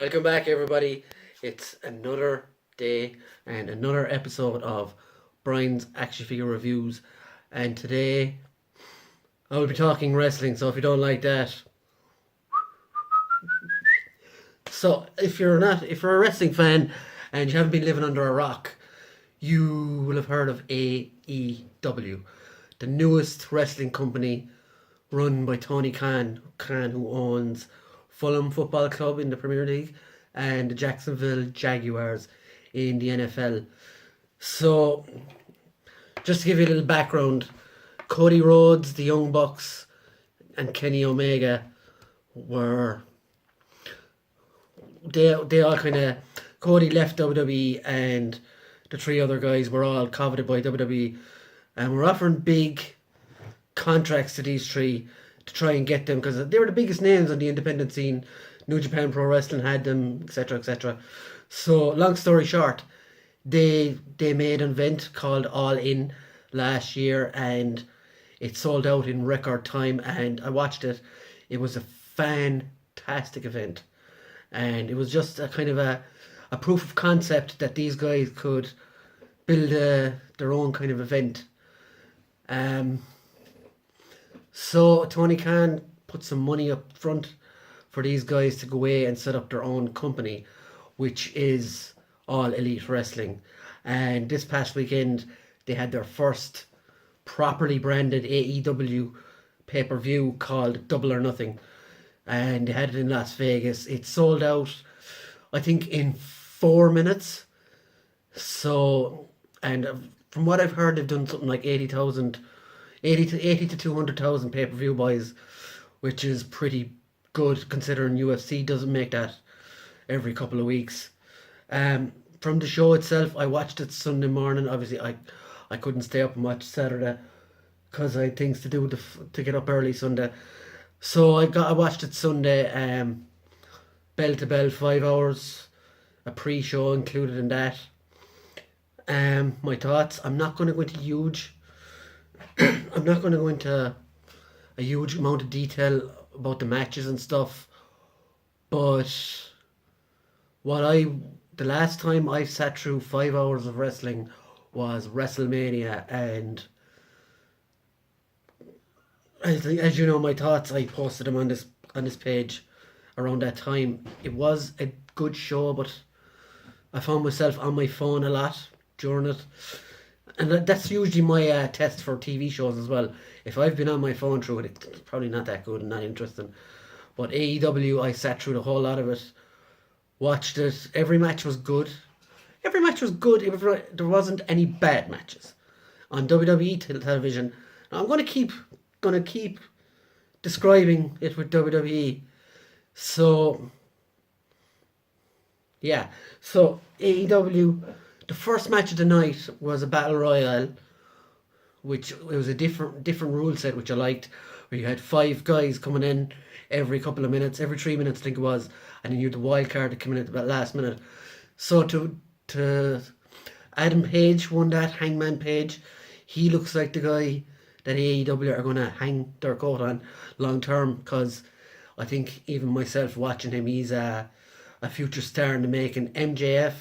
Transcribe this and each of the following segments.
Welcome back, everybody. It's another day and another episode of Brian's Action Figure Reviews. And today I will be talking wrestling. So if you don't like that, if you're a wrestling fan and you haven't been living under a rock, you will have heard of AEW, the newest wrestling company run by Tony Khan, who owns Fulham Football Club in the Premier League and the Jacksonville Jaguars in the NFL. So, just to give you a little background, Cody Rhodes, the Young Bucks, and Kenny Omega were they all kind of Cody left WWE and the three other guys were all coveted by WWE and were offering big contracts to these three to try and get them because they were the biggest names on the independent scene. New Japan Pro Wrestling had them, etc., etc. So, long story short, they made an event called All In last year, and it sold out in record time. And I watched it. It was a fantastic event, and it was just a kind of a proof of concept that these guys could build their own kind of event. Um, so Tony Khan put some money up front for these guys to go away and set up their own company, which is All Elite Wrestling. And this past weekend, they had their first properly branded AEW pay per view called Double or Nothing. And they had it in Las Vegas. It sold out, I think, in 4 minutes. So, and from what I've heard, they've done something like 80,000, 80 to 200,000 pay per view buys, which is pretty good considering UFC doesn't make that every couple of weeks. From the show itself, I watched it Sunday morning. Obviously, I couldn't stay up and watch Saturday because I had things to do to get up early Sunday. So I watched it Sunday, bell to bell, 5 hours, a pre-show included in that. My thoughts. I'm not going to go into huge. I'm not going to go into a huge amount of detail about the matches and stuff, but what I the last time I sat through 5 hours of wrestling was WrestleMania, and as you know, my thoughts. I posted them on this page around that time. It was a good show, but I found myself on my phone a lot during it, and that's usually my test for TV shows as well. If I've been on my phone through it, it's probably not that good and not interesting. But AEW, I sat through the whole lot of it, watched it. Every match was good. Every match was good. There wasn't any bad matches on WWE television. Now, I'm gonna keep describing it with WWE. So yeah, so AEW, the first match of the night was a battle royale, which it was a different rule set, which I liked, where you had five guys coming in every couple of minutes, every 3 minutes I think it was, and then you had the wild card to come in at the last minute. So to Adam Page won that, Hangman Page. He looks like the guy that AEW are going to hang their coat on long term, because I think even myself watching him, he's a future star in the making. MJF,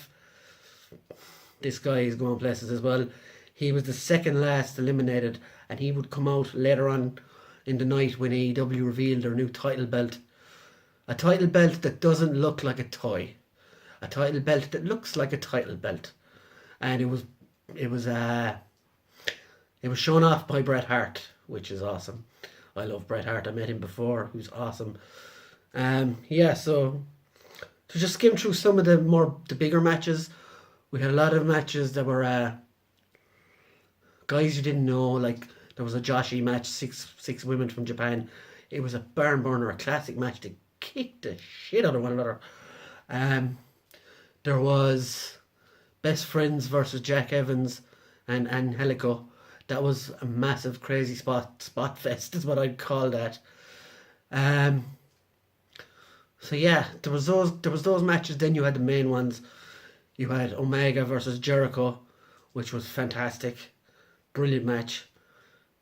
this guy is going places as well. He was the second last eliminated, and he would come out later on in the night when AEW revealed their new title belt. A title belt that doesn't look like a toy. A title belt that looks like a title belt. And it was it was shown off by Bret Hart, which is awesome. I love Bret Hart. I met him before. He was awesome. Yeah, so to just skim through some of the bigger matches, we had a lot of matches that were guys you didn't know. Like there was a Joshi match, six women from Japan. It was a barn burner, a classic match. They kicked the shit out of one another. Um, there was Best Friends versus Jack Evans and Angelico. That was a massive, crazy spot fest, is what I'd call that. Um, so yeah, there was those matches. Then you had the main ones. You had Omega versus Jericho, which was fantastic, brilliant match.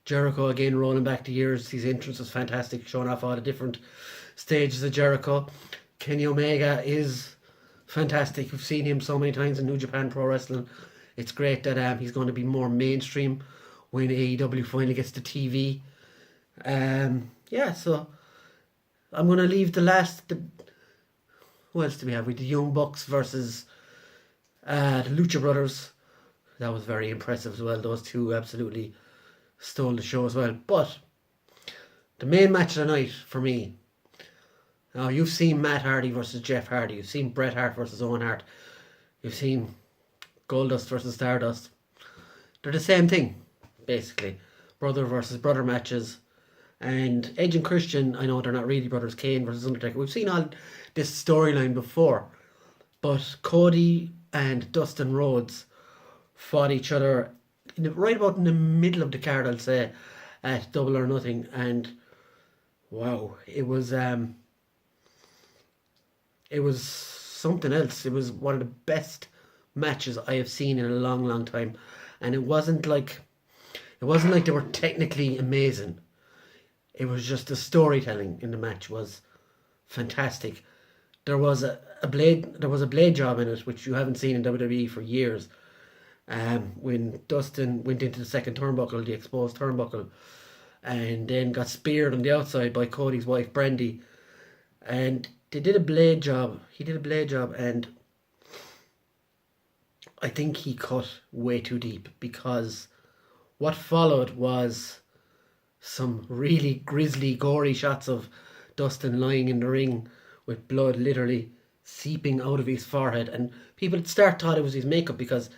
Jericho again rolling back the years. His entrance was fantastic, showing off all the different stages of Jericho. Kenny Omega is fantastic. We've seen him so many times in New Japan Pro Wrestling. It's great that he's going to be more mainstream when AEW finally gets to TV. Yeah, so I'm going to leave who else do we have? With the Young Bucks versus the Lucha Brothers. That was very impressive as well. Those two absolutely stole the show as well. But the main match of the night for me. Now, you've seen Matt Hardy versus Jeff Hardy. You've seen Bret Hart versus Owen Hart. You've seen Goldust versus Stardust. They're the same thing, basically. Brother versus brother matches. And Edge and Christian, I know they're not really brothers. Kane versus Undertaker. We've seen all this storyline before. But Cody and Dustin Rhodes fought each other right about in the middle of the card, I'll say, at Double or Nothing. And wow, it was something else. It was one of the best matches I have seen in a long, long time. And it wasn't like they were technically amazing. It was just the storytelling in the match was fantastic. There was a blade job in it, which you haven't seen in WWE for years. When Dustin went into the second turnbuckle, the exposed turnbuckle, and then got speared on the outside by Cody's wife Brandy, and they did a blade job. He did a blade job, and I think he cut way too deep, because what followed was some really grisly, gory shots of Dustin lying in the ring with blood literally seeping out of his forehead, and people at the start thought it was his makeup because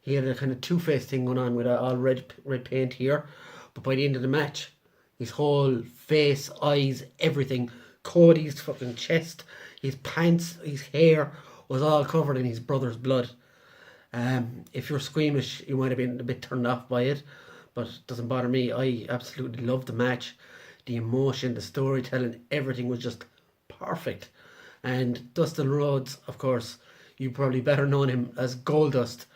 he had a kind of two-faced thing going on with all red paint here. But by the end of the match, his whole face, eyes, everything, Cody's fucking chest, his pants, his hair was all covered in his brother's blood. If you're squeamish, you might have been a bit turned off by it, but it doesn't bother me. I absolutely loved the match. The emotion, the storytelling, everything was just perfect. And Dustin Rhodes, of course, you probably better known him as Goldust,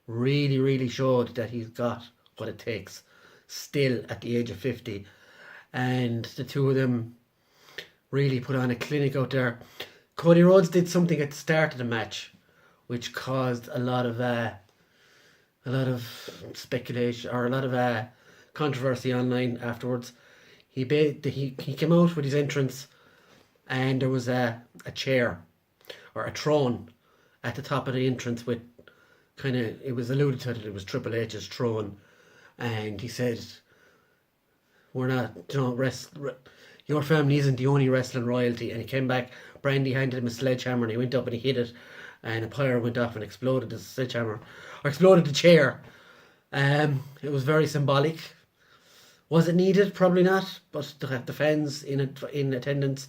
really, really showed that he's got what it takes still at the age of 50. And the two of them really put on a clinic out there. Cody Rhodes did something at the start of the match which caused a lot of speculation, or a lot of controversy online afterwards. He came out with his entrance, and there was a chair or a throne at the top of the entrance with it was alluded to that it was Triple H's throne, and he said, "We're not, your family isn't the only wrestling royalty." And he came back. Brandy handed him a sledgehammer, and he went up and he hit it, and a pyre went off and exploded the sledgehammer, or exploded the chair. It was very symbolic. Was it needed? Probably not. But the fans in attendance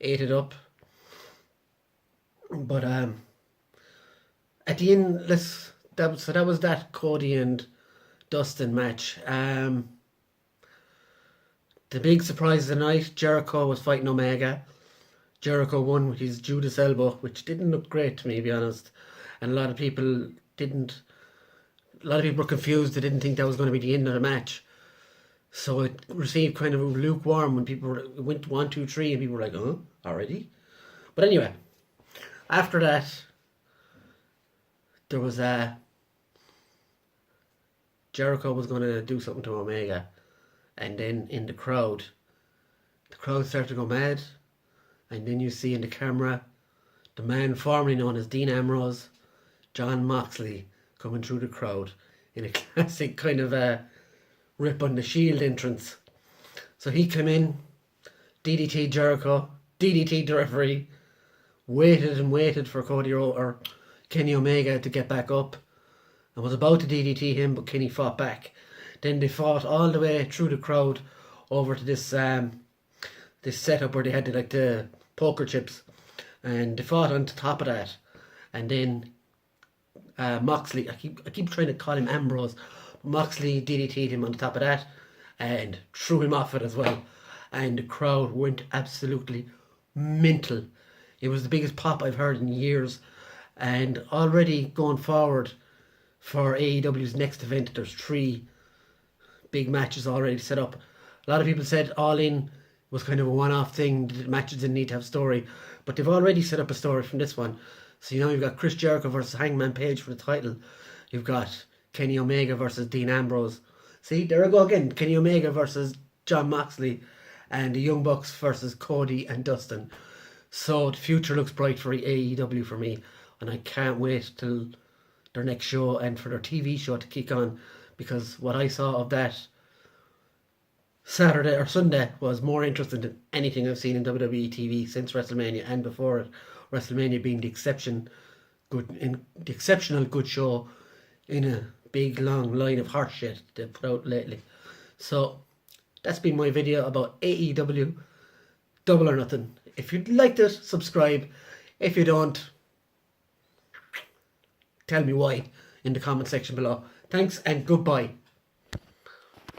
ate it up. But at the end, that was that Cody and Dustin match. The big surprise of the night, Jericho was fighting Omega. Jericho won with his Judas elbow, which didn't look great to me, to be honest. And a lot of people were confused. They didn't think that was going to be the end of the match. So it received kind of a lukewarm when people went 1, 2, 3, and people were like, "Oh, already?" But anyway, after that, there was Jericho was going to do something to Omega, and then in the crowd started to go mad, and then you see in the camera the man formerly known as Dean Ambrose, John Moxley, coming through the crowd in a classic kind of Rip on the Shield entrance. So he came in, DDT Jericho, DDT the referee, waited and waited for Kenny Omega to get back up, and was about to DDT him, but Kenny fought back. Then they fought all the way through the crowd over to this setup where they had the poker chips, and they fought on top of that. And then Moxley, I keep trying to call him Ambrose, Moxley DDT'd him on the top of that and threw him off it as well. And the crowd went absolutely mental. It was the biggest pop I've heard in years. And already going forward for AEW's next event, there's 3 big matches already set up. A lot of people said All In was kind of a one-off thing. The matches didn't need to have story. But they've already set up a story from this one. So, you've got Chris Jericho versus Hangman Page for the title. You've got Kenny Omega versus Dean Ambrose. See, there I go again. Kenny Omega versus John Moxley. And the Young Bucks versus Cody and Dustin. So the future looks bright for AEW for me. And I can't wait till their next show and for their TV show to kick on. Because what I saw of that Saturday or Sunday was more interesting than anything I've seen in WWE TV since WrestleMania and before it. WrestleMania being the exceptional good show in a big long line of horse shit they've put out lately. So that's been my video about AEW Double or Nothing. If you'd like it, subscribe. If you don't, tell me why in the comment section below. Thanks and goodbye.